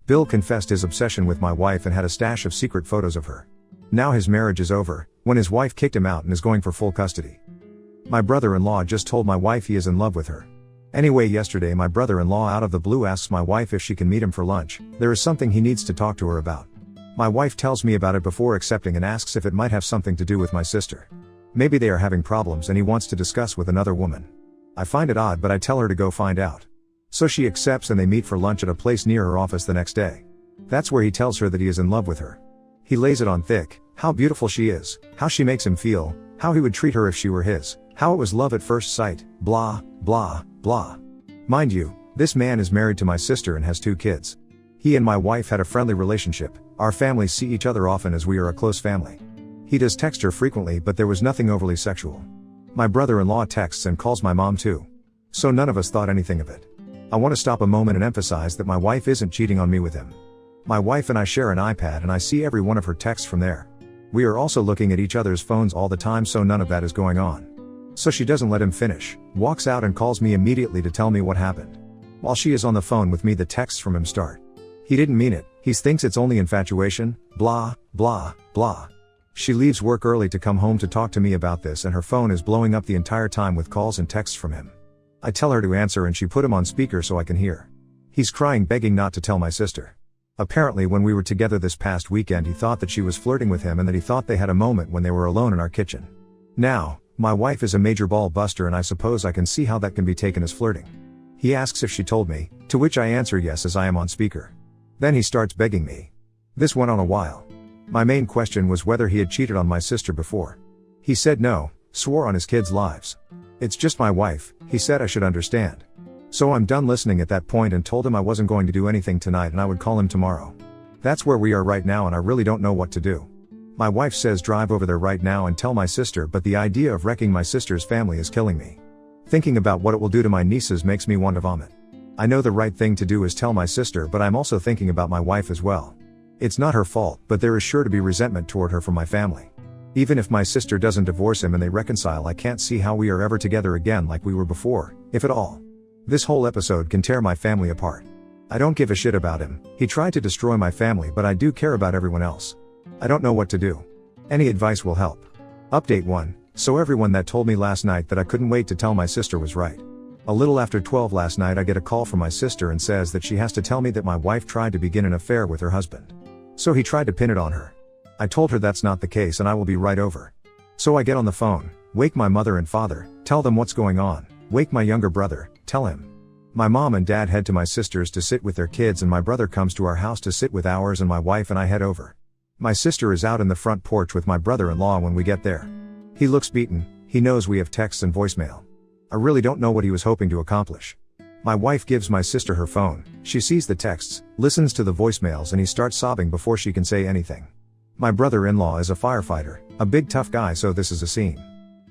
Bill confessed his obsession with my wife and had a stash of secret photos of her. Now his marriage is over, when his wife kicked him out and is going for full custody. My brother-in-law just told my wife he is in love with her. Anyway, yesterday my brother-in-law out of the blue asks my wife if she can meet him for lunch. There is something he needs to talk to her about. My wife tells me about it before accepting and asks if it might have something to do with my sister. Maybe they are having problems and he wants to discuss with another woman. I find it odd, but I tell her to go find out. So she accepts and they meet for lunch at a place near her office the next day. That's where he tells her that he is in love with her. He lays it on thick, how beautiful she is, how she makes him feel, how he would treat her if she were his, how it was love at first sight, blah, blah, blah. Mind you, this man is married to my sister and has 2 kids. He and my wife had a friendly relationship. Our families see each other often as we are a close family. He does text her frequently, but there was nothing overly sexual. My brother-in-law texts and calls my mom too. So none of us thought anything of it. I want to stop a moment and emphasize that my wife isn't cheating on me with him. My wife and I share an iPad and I see every one of her texts from there. We are also looking at each other's phones all the time, so none of that is going on. So she doesn't let him finish, walks out and calls me immediately to tell me what happened. While she is on the phone with me, the texts from him start. He didn't mean it, he thinks it's only infatuation, blah, blah, blah. She leaves work early to come home to talk to me about this and her phone is blowing up the entire time with calls and texts from him. I tell her to answer and she put him on speaker so I can hear. He's crying, begging not to tell my sister. Apparently when we were together this past weekend he thought that she was flirting with him and that he thought they had a moment when they were alone in our kitchen. Now, my wife is a major ball buster and I suppose I can see how that can be taken as flirting. He asks if she told me, to which I answer yes as I am on speaker. Then he starts begging me. This went on a while. My main question was whether he had cheated on my sister before. He said no, swore on his kids' lives. It's just my wife, he said I should understand. So I'm done listening at that point and told him I wasn't going to do anything tonight and I would call him tomorrow. That's where we are right now and I really don't know what to do. My wife says drive over there right now and tell my sister, but the idea of wrecking my sister's family is killing me. Thinking about what it will do to my nieces makes me want to vomit. I know the right thing to do is tell my sister, but I'm also thinking about my wife as well. It's not her fault, but there is sure to be resentment toward her from my family. Even if my sister doesn't divorce him and they reconcile, I can't see how we are ever together again like we were before, if at all. This whole episode can tear my family apart. I don't give a shit about him, he tried to destroy my family, but I do care about everyone else. I don't know what to do. Any advice will help. Update 1. So everyone that told me last night that I couldn't wait to tell my sister was right. A little after 12 last night I get a call from my sister and says that she has to tell me that my wife tried to begin an affair with her husband. So he tried to pin it on her. I told her that's not the case and I will be right over. So I get on the phone, wake my mother and father, tell them what's going on, wake my younger brother, tell him. My mom and dad head to my sister's to sit with their kids and my brother comes to our house to sit with ours and my wife and I head over. My sister is out in the front porch with my brother-in-law when we get there. He looks beaten, he knows we have texts and voicemail. I really don't know what he was hoping to accomplish. My wife gives my sister her phone, she sees the texts, listens to the voicemails and he starts sobbing before she can say anything. My brother-in-law is a firefighter, a big tough guy, so this is a scene.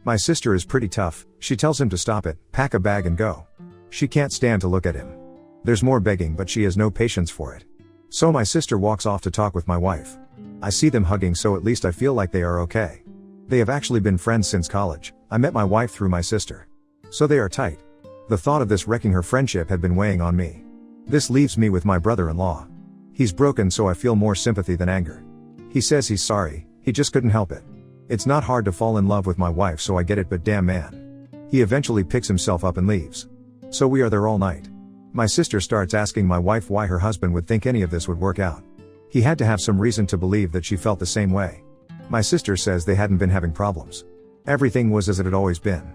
My sister is pretty tough, she tells him to stop it, pack a bag and go. She can't stand to look at him. There's more begging but she has no patience for it. So my sister walks off to talk with my wife. I see them hugging, so at least I feel like they are okay. They have actually been friends since college. I met my wife through my sister. So they are tight. The thought of this wrecking her friendship had been weighing on me. This leaves me with my brother-in-law. He's broken, so I feel more sympathy than anger. He says he's sorry, he just couldn't help it. It's not hard to fall in love with my wife, so I get it, but damn man. He eventually picks himself up and leaves. So we are there all night. My sister starts asking my wife why her husband would think any of this would work out. He had to have some reason to believe that she felt the same way. My sister says they hadn't been having problems. Everything was as it had always been.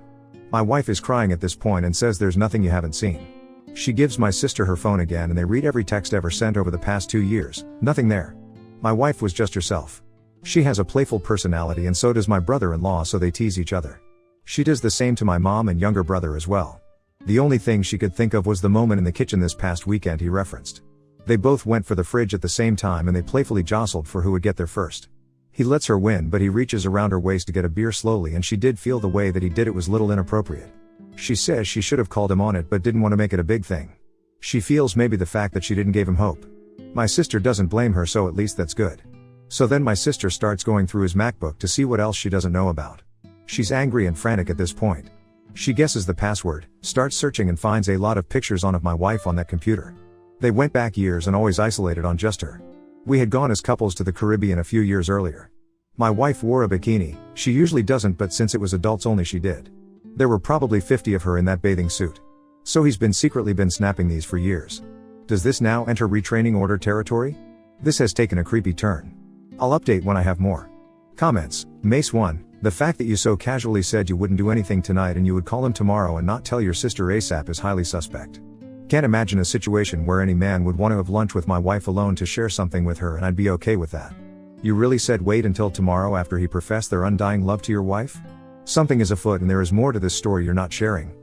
My wife is crying at this point and says there's nothing you haven't seen. She gives my sister her phone again and they read every text ever sent over the past 2 years, nothing there. My wife was just herself. She has a playful personality and so does my brother-in-law, so they tease each other. She does the same to my mom and younger brother as well. The only thing she could think of was the moment in the kitchen this past weekend he referenced. They both went for the fridge at the same time and they playfully jostled for who would get there first. He lets her win, but he reaches around her waist to get a beer slowly and she did feel the way that he did it was little inappropriate. She says she should have called him on it but didn't want to make it a big thing. She feels maybe the fact that she didn't give him hope. My sister doesn't blame her, so at least that's good. So then my sister starts going through his MacBook to see what else she doesn't know about. She's angry and frantic at this point. She guesses the password, starts searching and finds a lot of pictures of my wife on that computer. They went back years and always isolated on just her. We had gone as couples to the Caribbean a few years earlier. My wife wore a bikini, she usually doesn't, but since it was adults only she did. There were probably 50 of her in that bathing suit. So he's secretly been snapping these for years. Does this now enter retraining order territory? This has taken a creepy turn. I'll update when I have more. Comments. Mace 1, the fact that you so casually said you wouldn't do anything tonight and you would call him tomorrow and not tell your sister ASAP is highly suspect. Can't imagine a situation where any man would want to have lunch with my wife alone to share something with her and I'd be okay with that. You really said wait until tomorrow after he professed their undying love to your wife? Something is afoot and there is more to this story you're not sharing.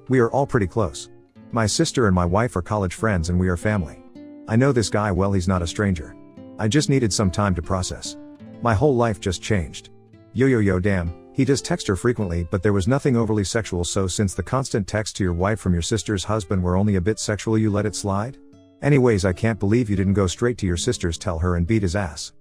We are all pretty close. My sister and my wife are college friends and we are family. I know this guy well, he's not a stranger. I just needed some time to process. My whole life just changed. Yo damn, he does text her frequently but there was nothing overly sexual, so since the constant text to your wife from your sister's husband were only a bit sexual you let it slide? Anyways, I can't believe you didn't go straight to your sister's, tell her and beat his ass.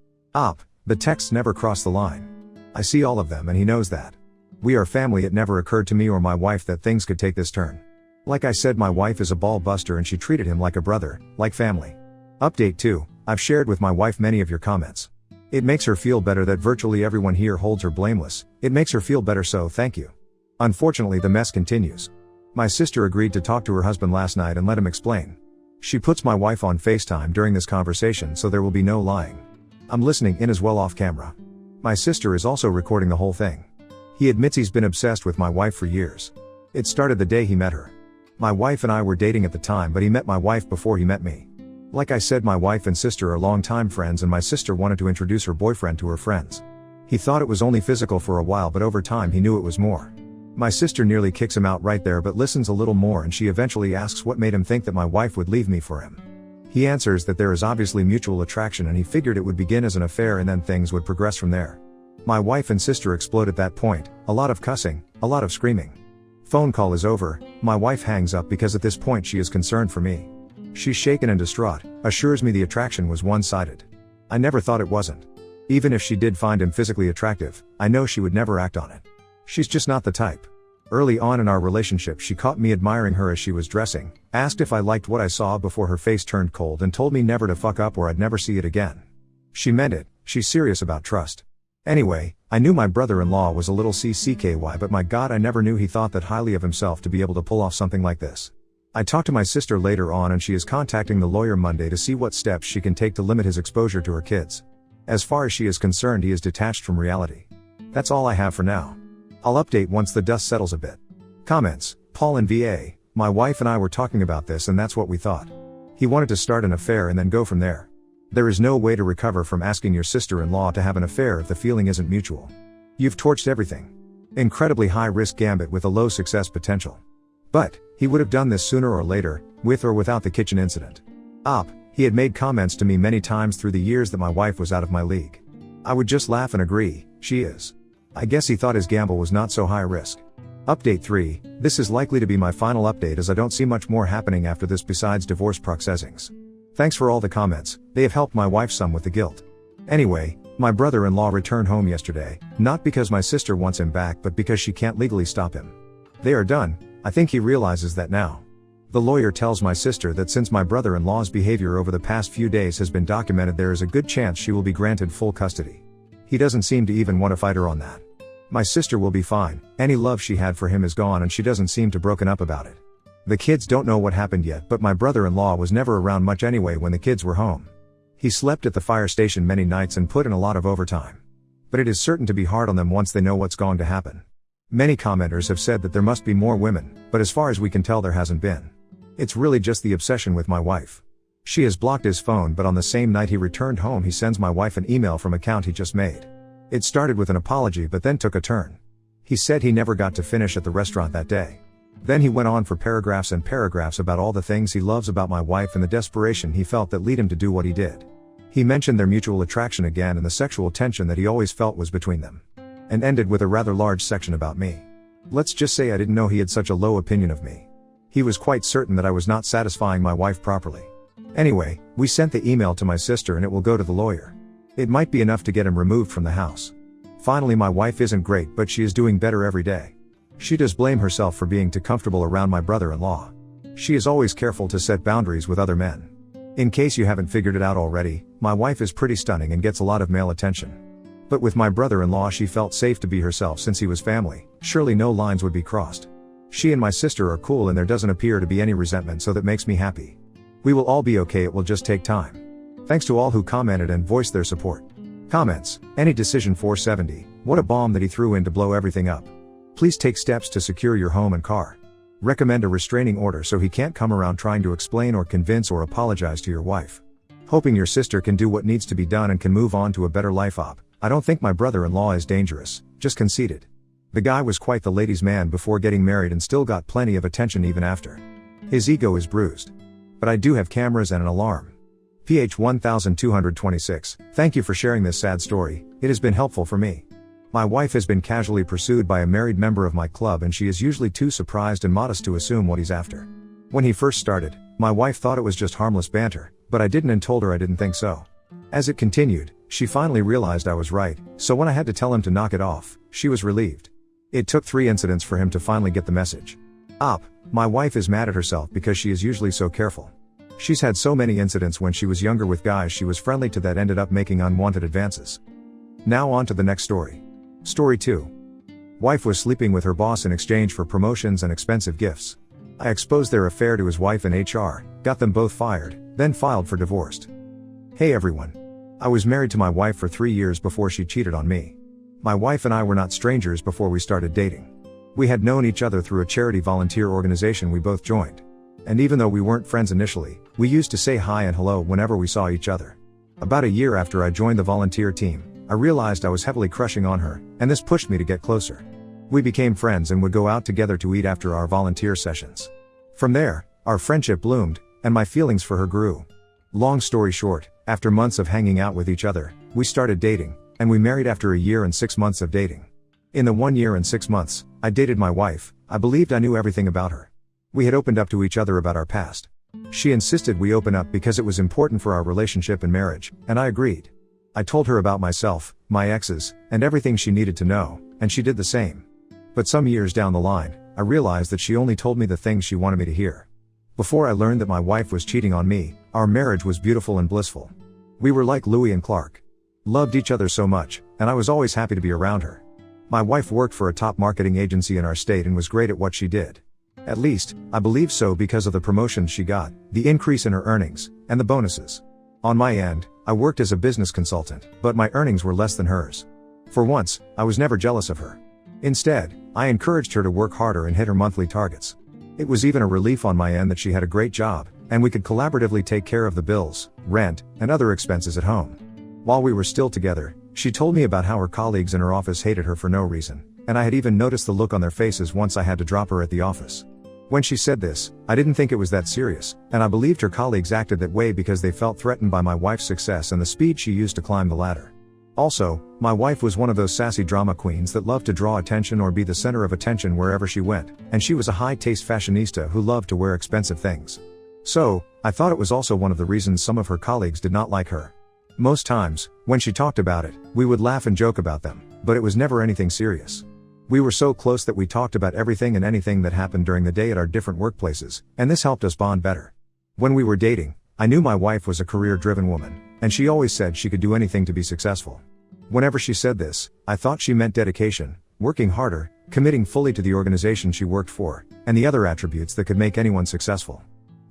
The texts never cross the line. I see all of them and he knows that. We are family, it never occurred to me or my wife that things could take this turn. Like I said, my wife is a ball buster and she treated him like a brother, like family. Update 2, I've shared with my wife many of your comments. It makes her feel better that virtually everyone here holds her blameless, it makes her feel better, so thank you. Unfortunately the mess continues. My sister agreed to talk to her husband last night and let him explain. She puts my wife on FaceTime during this conversation so there will be no lying. I'm listening in as well off camera. My sister is also recording the whole thing. He admits he's been obsessed with my wife for years. It started the day he met her. My wife and I were dating at the time, but he met my wife before he met me. Like I said, my wife and sister are longtime friends and my sister wanted to introduce her boyfriend to her friends. He thought it was only physical for a while, but over time he knew it was more. My sister nearly kicks him out right there but listens a little more and she eventually asks what made him think that my wife would leave me for him. He answers that there is obviously mutual attraction and he figured it would begin as an affair and then things would progress from there. My wife and sister explode at that point, a lot of cussing, a lot of screaming. Phone call is over, my wife hangs up because at this point she is concerned for me. She's shaken and distraught, assures me the attraction was one-sided. I never thought it wasn't. Even if she did find him physically attractive, I know she would never act on it. She's just not the type. Early on in our relationship she caught me admiring her as she was dressing, asked if I liked what I saw before her face turned cold and told me never to fuck up or I'd never see it again. She meant it, she's serious about trust. Anyway, I knew my brother-in-law was a little CCKY, but my god, I never knew he thought that highly of himself to be able to pull off something like this. I talked to my sister later on and she is contacting the lawyer Monday to see what steps she can take to limit his exposure to her kids. As far as she is concerned, he is detached from reality. That's all I have for now. I'll update once the dust settles a bit. Comments. Paul and VA, my wife and I were talking about this and that's what we thought. He wanted to start an affair and then go from there. There is no way to recover from asking your sister-in-law to have an affair if the feeling isn't mutual. You've torched everything. Incredibly high-risk gambit with a low success potential. But, he would have done this sooner or later, with or without the kitchen incident. He had made comments to me many times through the years that my wife was out of my league. I would just laugh and agree, she is. I guess he thought his gamble was not so high risk. Update 3, this is likely to be my final update as I don't see much more happening after this besides divorce processings. Thanks for all the comments, they have helped my wife some with the guilt. Anyway, my brother-in-law returned home yesterday, not because my sister wants him back but because she can't legally stop him. They are done, I think he realizes that now. The lawyer tells my sister that since my brother-in-law's behavior over the past few days has been documented, there is a good chance she will be granted full custody. He doesn't seem to even want to fight her on that. My sister will be fine, any love she had for him is gone and she doesn't seem to broken up about it. The kids don't know what happened yet, but my brother-in-law was never around much anyway when the kids were home. He slept at the fire station many nights and put in a lot of overtime. But it is certain to be hard on them once they know what's going to happen. Many commenters have said that there must be more women, but as far as we can tell there hasn't been. It's really just the obsession with my wife. She has blocked his phone, but on the same night he returned home he sends my wife an email from an account he just made. It started with an apology but then took a turn. He said he never got to finish at the restaurant that day. Then he went on for paragraphs and paragraphs about all the things he loves about my wife and the desperation he felt that led him to do what he did. He mentioned their mutual attraction again and the sexual tension that he always felt was between them. And ended with a rather large section about me. Let's just say I didn't know he had such a low opinion of me. He was quite certain that I was not satisfying my wife properly. Anyway, we sent the email to my sister and it will go to the lawyer. It might be enough to get him removed from the house. Finally, my wife isn't great but she is doing better every day. She does blame herself for being too comfortable around my brother-in-law. She is always careful to set boundaries with other men. In case you haven't figured it out already, my wife is pretty stunning and gets a lot of male attention. But with my brother-in-law she felt safe to be herself since he was family, surely no lines would be crossed. She and my sister are cool and there doesn't appear to be any resentment, so that makes me happy. We will all be okay, it will just take time. Thanks to all who commented and voiced their support. Comments: Any Decision 470, what a bomb that he threw in to blow everything up. Please take steps to secure your home and car. Recommend a restraining order so he can't come around trying to explain or convince or apologize to your wife. Hoping your sister can do what needs to be done and can move on to a better life. I don't think my brother-in-law is dangerous, just conceited. The guy was quite the ladies' man before getting married and still got plenty of attention even after. His ego is bruised. But I do have cameras and an alarm. PH 1226, thank you for sharing this sad story, it has been helpful for me. My wife has been casually pursued by a married member of my club and she is usually too surprised and modest to assume what he's after. When he first started, my wife thought it was just harmless banter, but I didn't and told her I didn't think so. As it continued, she finally realized I was right, so when I had to tell him to knock it off, she was relieved. It took 3 incidents for him to finally get the message. My wife is mad at herself because she is usually so careful. She's had so many incidents when she was younger with guys she was friendly to that ended up making unwanted advances. Now on to the next story. Story 2. Wife was sleeping with her boss in exchange for promotions and expensive gifts. I exposed their affair to his wife in HR, got them both fired, then filed for divorce. Hey everyone. I was married to my wife for 3 years before she cheated on me. My wife and I were not strangers before we started dating. We had known each other through a charity volunteer organization we both joined. And even though we weren't friends initially, we used to say hi and hello whenever we saw each other. About a year after I joined the volunteer team, I realized I was heavily crushing on her, and this pushed me to get closer. We became friends and would go out together to eat after our volunteer sessions. From there, our friendship bloomed, and my feelings for her grew. Long story short, after months of hanging out with each other, we started dating, and we married after a year and 6 months of dating. In the 1 year and 6 months, I dated my wife, I believed I knew everything about her. We had opened up to each other about our past. She insisted we open up because it was important for our relationship and marriage, and I agreed. I told her about myself, my exes, and everything she needed to know, and she did the same. But some years down the line, I realized that she only told me the things she wanted me to hear. Before I learned that my wife was cheating on me, our marriage was beautiful and blissful. We were like Louis and Clark. Loved each other so much, and I was always happy to be around her. My wife worked for a top marketing agency in our state and was great at what she did. At least, I believe so because of the promotions she got, the increase in her earnings, and the bonuses. On my end, I worked as a business consultant, but my earnings were less than hers. For once, I was never jealous of her. Instead, I encouraged her to work harder and hit her monthly targets. It was even a relief on my end that she had a great job, and we could collaboratively take care of the bills, rent, and other expenses at home. While we were still together, she told me about how her colleagues in her office hated her for no reason, and I had even noticed the look on their faces once I had to drop her at the office. When she said this, I didn't think it was that serious, and I believed her colleagues acted that way because they felt threatened by my wife's success and the speed she used to climb the ladder. Also, my wife was one of those sassy drama queens that loved to draw attention or be the center of attention wherever she went, and she was a high-taste fashionista who loved to wear expensive things. So, I thought it was also one of the reasons some of her colleagues did not like her. Most times, when she talked about it, we would laugh and joke about them, but it was never anything serious. We were so close that we talked about everything and anything that happened during the day at our different workplaces, and this helped us bond better. When we were dating, I knew my wife was a career-driven woman, and she always said she could do anything to be successful. Whenever she said this, I thought she meant dedication, working harder, committing fully to the organization she worked for, and the other attributes that could make anyone successful.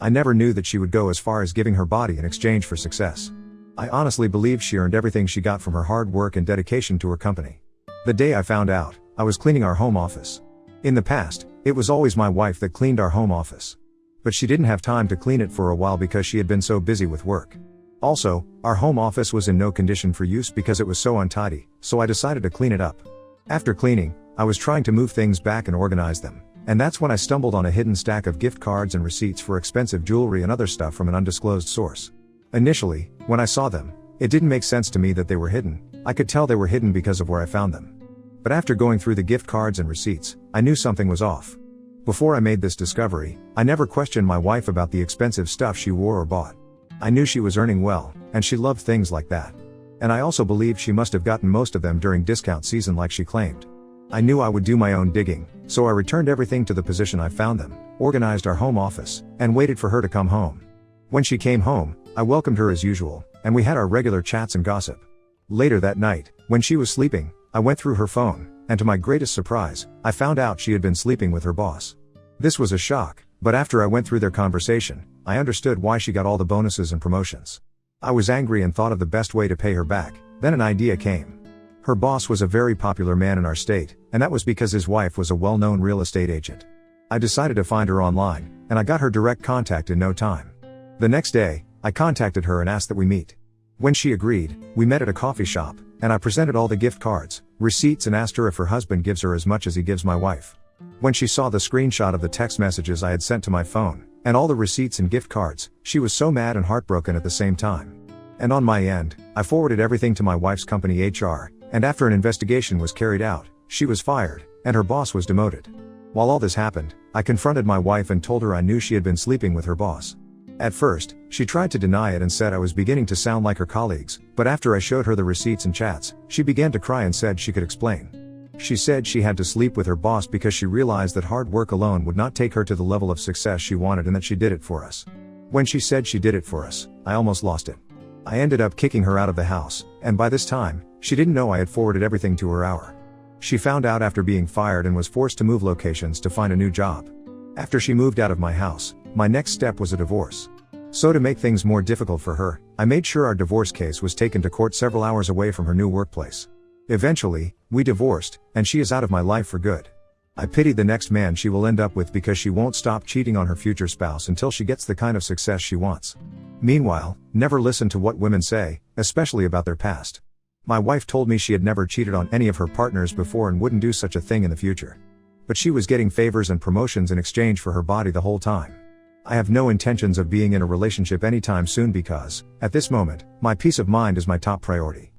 I never knew that she would go as far as giving her body in exchange for success. I honestly believe she earned everything she got from her hard work and dedication to her company. The day I found out, I was cleaning our home office. In the past, it was always my wife that cleaned our home office. But she didn't have time to clean it for a while because she had been so busy with work. Also, our home office was in no condition for use because it was so untidy, so I decided to clean it up. After cleaning, I was trying to move things back and organize them, and that's when I stumbled on a hidden stack of gift cards and receipts for expensive jewelry and other stuff from an undisclosed source. Initially, when I saw them, it didn't make sense to me that they were hidden. I could tell they were hidden because of where I found them. But after going through the gift cards and receipts, I knew something was off. Before I made this discovery, I never questioned my wife about the expensive stuff she wore or bought. I knew she was earning well, and she loved things like that. And I also believed she must have gotten most of them during discount season like she claimed. I knew I would do my own digging, so I returned everything to the position I found them, organized our home office, and waited for her to come home. When she came home, I welcomed her as usual, and we had our regular chats and gossip. Later that night, when she was sleeping, I went through her phone, and to my greatest surprise, I found out she had been sleeping with her boss. This was a shock, but after I went through their conversation, I understood why she got all the bonuses and promotions. I was angry and thought of the best way to pay her back. Then an idea came. Her boss was a very popular man in our state, and that was because his wife was a well-known real estate agent. I decided to find her online, and I got her direct contact in no time. The next day, I contacted her and asked that we meet. When she agreed, we met at a coffee shop, and I presented all the gift cards, receipts, and asked her if her husband gives her as much as he gives my wife. When she saw the screenshot of the text messages I had sent to my phone, and all the receipts and gift cards, she was so mad and heartbroken at the same time. And on my end, I forwarded everything to my wife's company HR, and after an investigation was carried out, she was fired, and her boss was demoted. While all this happened, I confronted my wife and told her I knew she had been sleeping with her boss. At first, she tried to deny it and said I was beginning to sound like her colleagues, but after I showed her the receipts and chats, she began to cry and said she could explain. She said she had to sleep with her boss because she realized that hard work alone would not take her to the level of success she wanted and that she did it for us. When she said she did it for us, I almost lost it. I ended up kicking her out of the house, and by this time, she didn't know I had forwarded everything to her hour. She found out after being fired and was forced to move locations to find a new job. After she moved out of my house, my next step was a divorce. So to make things more difficult for her, I made sure our divorce case was taken to court several hours away from her new workplace. Eventually, we divorced, and she is out of my life for good. I pity the next man she will end up with because she won't stop cheating on her future spouse until she gets the kind of success she wants. Meanwhile, never listen to what women say, especially about their past. My wife told me she had never cheated on any of her partners before and wouldn't do such a thing in the future. But she was getting favors and promotions in exchange for her body the whole time. I have no intentions of being in a relationship anytime soon because, at this moment, my peace of mind is my top priority.